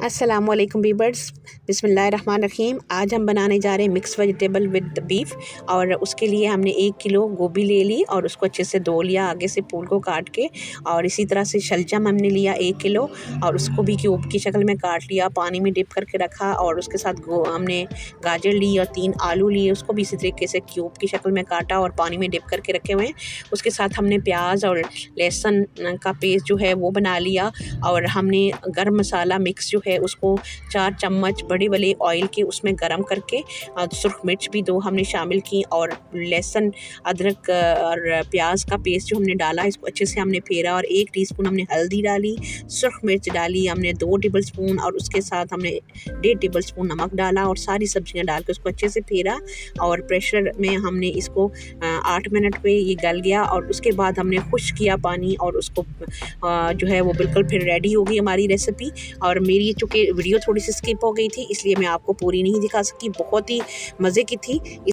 अस्सलामुअलैकुम वीवर्स, बिस्मिल्लाहिर्रहमानिर्रहीम। आज हम बनाने जा रहे हैं मिक्स वेजिटेबल विद बीफ। और उसके लिए हमने 1 किलो गोभी ले ली और उसको अच्छे से धो लिया आगे से फूल को काट के। और इसी तरह से शलजम हमने लिया 1 किलो और उसको भी क्यूब की शक्ल में काट लिया, पानी में डिप करके रखा। और उसके साथ हमने गाजर ली और 3 आलू लिए, उसको भी इसी तरीके से क्यूब की शक्ल में काटा और पानी में डिप करके रखे हुए हैं। उसके साथ हमने प्याज और लहसुन का पेस्ट जो है वो बना लिया। और हमने गरम मसाला मिक्स जो है उसको 4 चम्मच बड़े वाले ऑयल के उसमें गरम करके सुर्ख मिर्च भी 2 हमने शामिल की। और लहसुन अदरक और प्याज का पेस्ट जो हमने डाला, इसको अच्छे से हमने फेरा। और 1 टीस्पून हमने हल्दी डाली, सुर्ख मिर्च डाली हमने 2 टेबल स्पून, और उसके साथ हमने 1.5 टेबल स्पून नमक डाला और सारी सब्जियां डाल के उसको अच्छे से फेरा। और प्रेशर में हमने इसको 8 मिनट पे ये गल गया। और उसके बाद हमने खुश्क किया पानी और उसको जो है वो बिल्कुल फिर रेडी हो गई हमारी रेसिपी। और मेरी चूँकि वीडियो थोड़ी सी स्किप हो गई थी, इसलिए मैं आपको पूरी नहीं दिखा सकी, बहुत ही मज़े की थी।